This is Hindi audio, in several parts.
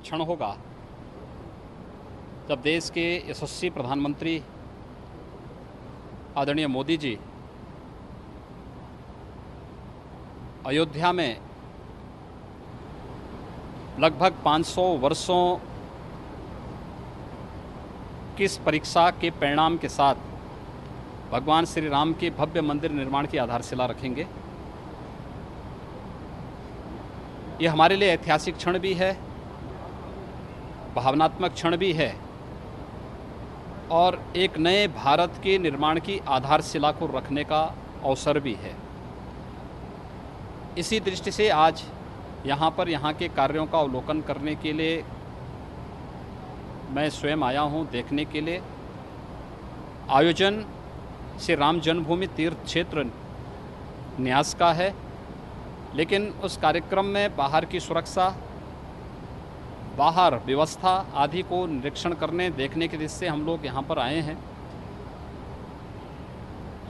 क्षण होगा जब देश के यशस्वी प्रधानमंत्री आदरणीय मोदी जी अयोध्या में लगभग 500 वर्षों की इस परीक्षा के परिणाम के साथ भगवान श्री राम के भव्य मंदिर निर्माण की आधारशिला रखेंगे। ये हमारे लिए ऐतिहासिक क्षण भी है, भावनात्मक क्षण भी है और एक नए भारत के निर्माण की आधारशिला को रखने का अवसर भी है। इसी दृष्टि से आज यहाँ के कार्यों का अवलोकन करने के लिए मैं स्वयं आया हूँ, देखने के लिए। आयोजन श्री राम जन्मभूमि तीर्थ क्षेत्र न्यास का है, लेकिन उस कार्यक्रम में बाहर की सुरक्षा, बाहर व्यवस्था आदि को निरीक्षण करने देखने के दृष्टि से हम लोग यहाँ पर आए हैं।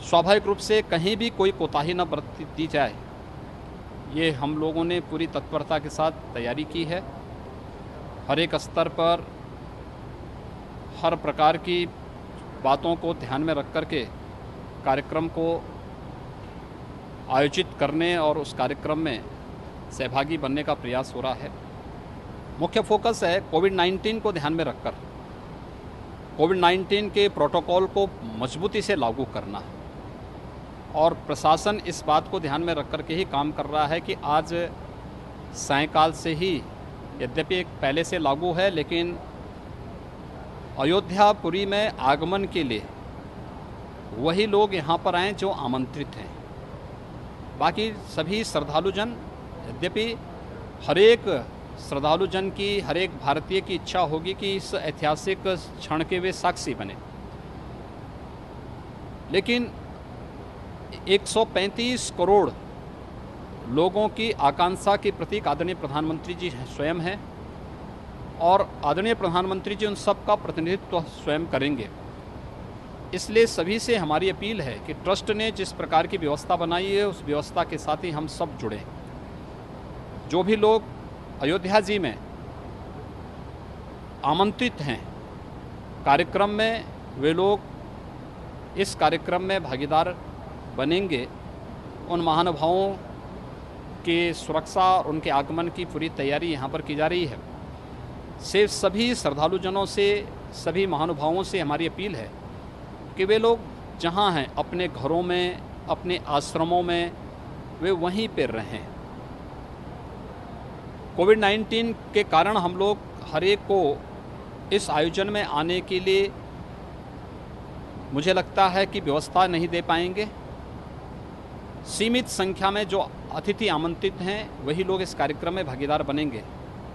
स्वाभाविक रूप से कहीं भी कोई कोताही न बरती दी जाए, ये हम लोगों ने पूरी तत्परता के साथ तैयारी की है। हर एक स्तर पर हर प्रकार की बातों को ध्यान में रख कर के कार्यक्रम को आयोजित करने और उस कार्यक्रम में सहभागी बनने का प्रयास हो रहा है। मुख्य फोकस है कोविड-19 को ध्यान में रखकर कोविड-19 के प्रोटोकॉल को मजबूती से लागू करना, और प्रशासन इस बात को ध्यान में रख कर के ही काम कर रहा है कि आज सायंकाल से ही, यद्यपि पहले से लागू है, लेकिन अयोध्यापुरी में आगमन के लिए वही लोग यहाँ पर आएँ जो आमंत्रित हैं। बाकी सभी श्रद्धालुजन, यद्यपि हर एक श्रद्धालुजन की, हर एक भारतीय की इच्छा होगी कि इस ऐतिहासिक क्षण के वे साक्षी बने, लेकिन 135 करोड़ लोगों की आकांक्षा के प्रतीक आदरणीय प्रधानमंत्री जी स्वयं हैं और आदरणीय प्रधानमंत्री जी उन सब का प्रतिनिधित्व स्वयं करेंगे। इसलिए सभी से हमारी अपील है कि ट्रस्ट ने जिस प्रकार की व्यवस्था बनाई है, उस व्यवस्था के साथ ही हम सब जुड़ें। जो भी लोग अयोध्या जी में आमंत्रित हैं कार्यक्रम में, वे लोग इस कार्यक्रम में भागीदार बनेंगे। उन महानुभावों के सुरक्षा और उनके आगमन की पूरी तैयारी यहाँ पर की जा रही है। सिर्फ सभी श्रद्धालुजनों से, सभी महानुभावों से हमारी अपील है कि वे लोग जहाँ हैं, अपने घरों में, अपने आश्रमों में, वे वहीं पर रहें। कोविड-19 के कारण हम लोग हर एक को इस आयोजन में आने के लिए मुझे लगता है कि व्यवस्था नहीं दे पाएंगे। सीमित संख्या में जो अतिथि आमंत्रित हैं वही लोग इस कार्यक्रम में भागीदार बनेंगे,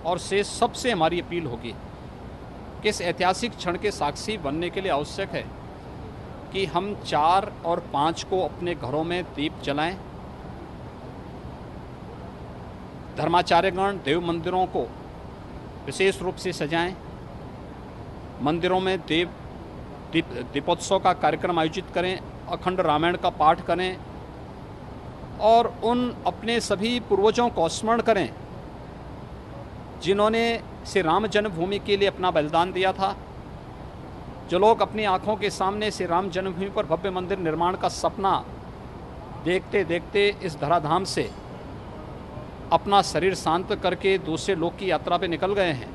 और से सबसे हमारी अपील होगी कि इस ऐतिहासिक क्षण के साक्षी बनने के लिए आवश्यक है कि हम 4 और 5 को अपने घरों में दीप जलाएं। धर्माचार्यगण देव मंदिरों को विशेष रूप से सजाएं। मंदिरों में दीपोत्सव का कार्यक्रम आयोजित करें, अखंड रामायण का पाठ करें और उन अपने सभी पूर्वजों को स्मरण करें जिन्होंने श्री राम जन्मभूमि के लिए अपना बलिदान दिया था। जो लोग अपनी आंखों के सामने श्री राम जन्मभूमि पर भव्य मंदिर निर्माण का सपना देखते देखते इस धराधाम से अपना शरीर शांत करके दूसरे लोक की यात्रा पे निकल गए हैं,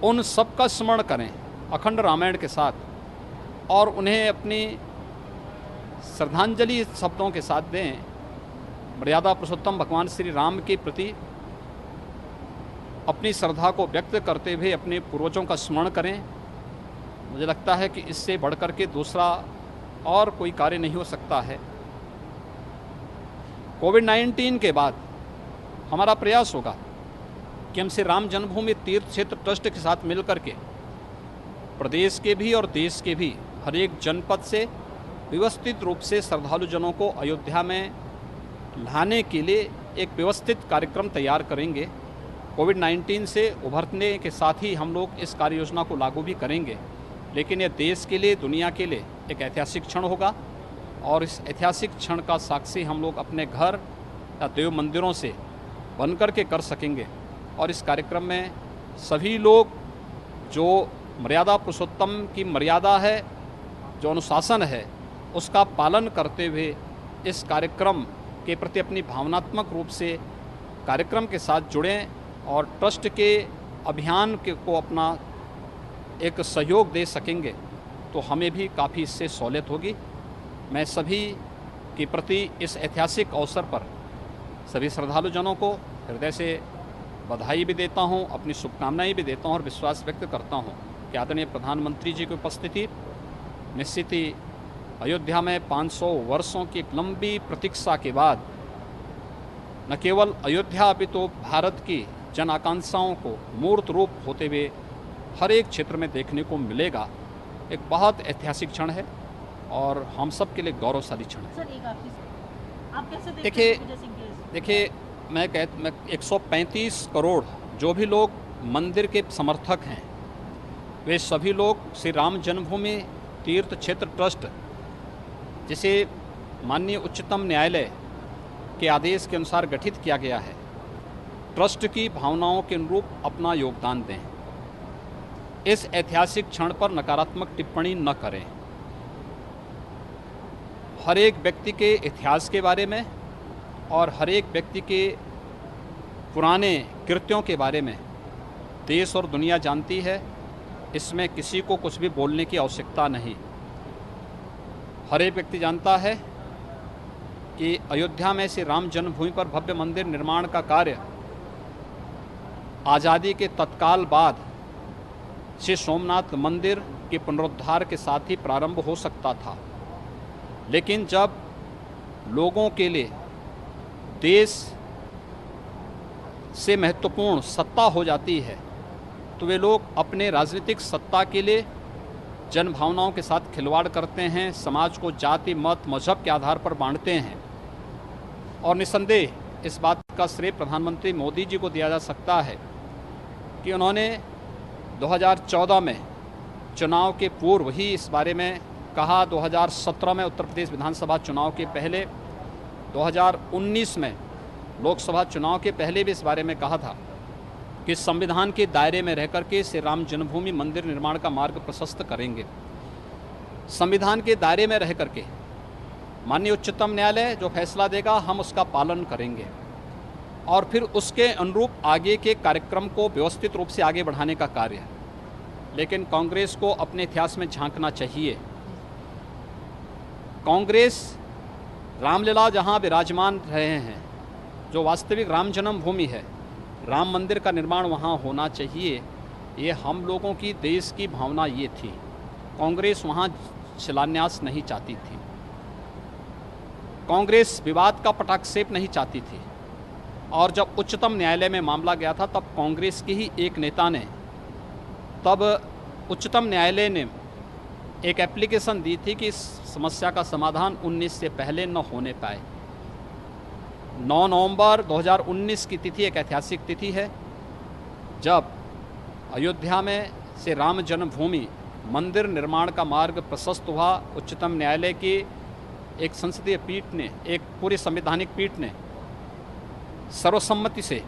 उन सब का स्मरण करें अखंड रामायण के साथ, और उन्हें अपनी श्रद्धांजलि शब्दों के साथ दें। मर्यादा पुरुषोत्तम भगवान श्री राम के प्रति अपनी श्रद्धा को व्यक्त करते हुए अपने पूर्वजों का स्मरण करें। मुझे लगता है कि इससे बढ़कर के दूसरा और कोई कार्य नहीं हो सकता है। कोविड-19 के बाद हमारा प्रयास होगा कि हम श्री राम जन्मभूमि तीर्थ क्षेत्र ट्रस्ट के साथ मिलकर के प्रदेश के भी और देश के भी हर एक जनपद से व्यवस्थित रूप से श्रद्धालुजनों को अयोध्या में लाने के लिए एक व्यवस्थित कार्यक्रम तैयार करेंगे। कोविड-19 से उभरने के साथ ही हम लोग इस कार्य योजना को लागू भी करेंगे, लेकिन यह देश के लिए, दुनिया के लिए एक ऐतिहासिक क्षण होगा और इस ऐतिहासिक क्षण का साक्षी हम लोग अपने घर या देव मंदिरों से बनकर के कर सकेंगे। और इस कार्यक्रम में सभी लोग जो मर्यादा पुरुषोत्तम की मर्यादा है, जो अनुशासन है, उसका पालन करते हुए इस कार्यक्रम के प्रति अपनी भावनात्मक रूप से कार्यक्रम के साथ जुड़ें और ट्रस्ट के अभियान को अपना एक सहयोग दे सकेंगे तो हमें भी काफ़ी इससे सहूलियत होगी। मैं सभी के प्रति इस ऐतिहासिक अवसर पर सभी श्रद्धालुजनों को हृदय से बधाई भी देता हूं, अपनी शुभकामनाएं भी देता हूं और विश्वास व्यक्त करता हूं कि आदरणीय प्रधानमंत्री जी की उपस्थिति निश्चित ही अयोध्या में 500 वर्षों की एक लंबी प्रतीक्षा के बाद न केवल अयोध्या अपितु भारत की जन आकांक्षाओं को मूर्त रूप होते हुए हर एक क्षेत्र में देखने को मिलेगा। एक बहुत ऐतिहासिक क्षण है और हम सब के लिए गौरवशाली क्षण है। सर, एक आप कैसे देखते हैं? देखिए मैं 135 करोड़ जो भी लोग मंदिर के समर्थक हैं, वे सभी लोग श्री राम जन्मभूमि तीर्थ क्षेत्र ट्रस्ट, जिसे माननीय उच्चतम न्यायालय के आदेश के अनुसार गठित किया गया है, ट्रस्ट की भावनाओं के अनुरूप अपना योगदान दें। इस ऐतिहासिक क्षण पर नकारात्मक टिप्पणी न करें। हर एक व्यक्ति के इतिहास के बारे में और हर एक व्यक्ति के पुराने कृत्यों के बारे में देश और दुनिया जानती है। इसमें किसी को कुछ भी बोलने की आवश्यकता नहीं। हर एक व्यक्ति जानता है कि अयोध्या में श्री राम जन्मभूमि पर भव्य मंदिर निर्माण का कार्य आज़ादी के तत्काल बाद श्री सोमनाथ मंदिर के पुनरुद्धार के साथ ही प्रारंभ हो सकता था, लेकिन जब लोगों के लिए देश से महत्वपूर्ण सत्ता हो जाती है तो वे लोग अपने राजनीतिक सत्ता के लिए जन भावनाओं के साथ खिलवाड़ करते हैं, समाज को जाति मत मजहब के आधार पर बांटते हैं। और निस्संदेह इस बात का श्रेय प्रधानमंत्री मोदी जी को दिया जा सकता है कि उन्होंने 2014 में चुनाव के पूर्व ही इस बारे में कहा, 2017 में उत्तर प्रदेश विधानसभा चुनाव के पहले, 2019 में लोकसभा चुनाव के पहले भी इस बारे में कहा था कि संविधान के दायरे में रहकर के श्री राम जन्मभूमि मंदिर निर्माण का मार्ग प्रशस्त करेंगे। संविधान के दायरे में रह करके माननीय उच्चतम न्यायालय जो फैसला देगा हम उसका पालन करेंगे और फिर उसके अनुरूप आगे के कार्यक्रम को व्यवस्थित रूप से आगे बढ़ाने का कार्य है। लेकिन कांग्रेस को अपने इतिहास में झांकना चाहिए। कांग्रेस रामलीला जहां विराजमान रहे हैं, जो वास्तविक राम जन्मभूमि है, राम मंदिर का निर्माण वहां होना चाहिए, ये हम लोगों की देश की भावना ये थी। कांग्रेस वहां शिलान्यास नहीं चाहती थी, कांग्रेस विवाद का पटाक्षेप नहीं चाहती थी। और जब उच्चतम न्यायालय में मामला गया था तब कांग्रेस के ही एक नेता ने, तब उच्चतम न्यायालय ने एक एप्लीकेशन दी थी कि इस समस्या का समाधान 19 से पहले न होने पाए। 9 नवंबर 2019 की तिथि एक ऐतिहासिक तिथि है जब अयोध्या में से राम जन्मभूमि मंदिर निर्माण का मार्ग प्रशस्त हुआ। उच्चतम न्यायालय की एक संसदीय पीठ ने, एक पूरी संवैधानिक पीठ ने सर्वसम्मति से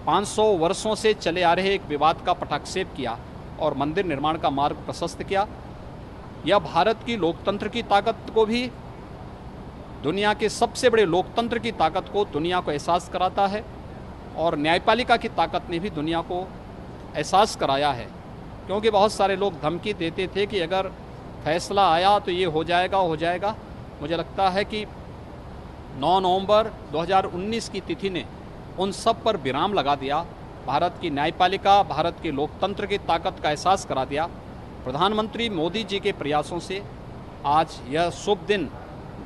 500 वर्षों से चले आ रहे एक विवाद का पटाक्षेप किया और मंदिर निर्माण का मार्ग प्रशस्त किया। यह भारत की लोकतंत्र की ताकत को भी, दुनिया के सबसे बड़े लोकतंत्र की ताकत को दुनिया को एहसास कराता है और न्यायपालिका की ताकत ने भी दुनिया को एहसास कराया है। क्योंकि बहुत सारे लोग धमकी देते थे कि अगर फैसला आया तो ये हो जाएगा। मुझे लगता है कि 9 नवंबर 2019 की तिथि ने उन सब पर विराम लगा दिया। भारत की न्यायपालिका, भारत के लोकतंत्र की ताकत का एहसास करा दिया। प्रधानमंत्री मोदी जी के प्रयासों से आज यह शुभ दिन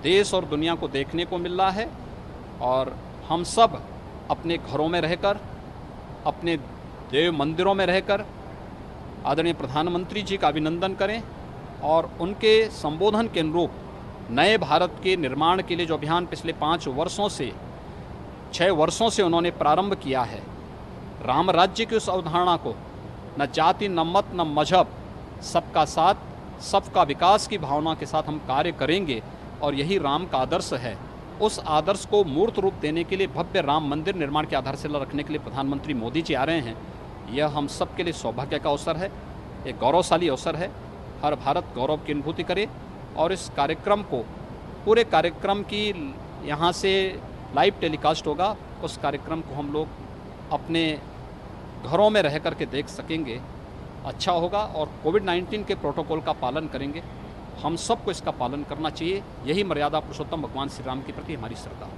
देश और दुनिया को देखने को मिल रहा है और हम सब अपने घरों में रहकर, अपने देव मंदिरों में रहकर आदरणीय प्रधानमंत्री जी का अभिनंदन करें और उनके संबोधन के अनुरूप नए भारत के निर्माण के लिए जो अभियान पिछले 5 वर्षों से 6 वर्षों से उन्होंने प्रारंभ किया है, राम राज्य की उस अवधारणा को न जाति न मत न मजहब, सबका साथ सबका विकास की भावना के साथ हम कार्य करेंगे और यही राम का आदर्श है। उस आदर्श को मूर्त रूप देने के लिए भव्य राम मंदिर निर्माण की आधारशिला रखने के लिए प्रधानमंत्री मोदी जी आ रहे हैं यह हम सब के लिए सौभाग्य का अवसर है, एक गौरवशाली अवसर है। हर भारत गौरव की अनुभूति करे और इस कार्यक्रम को, पूरे कार्यक्रम की यहाँ से लाइव टेलीकास्ट होगा, उस कार्यक्रम को हम लोग अपने घरों में रह कर के देख सकेंगे, अच्छा होगा। और कोविड-19 के प्रोटोकॉल का पालन करेंगे। हम सबको इसका पालन करना चाहिए। यही मर्यादा पुरुषोत्तम भगवान श्री राम के प्रति हमारी श्रद्धा है।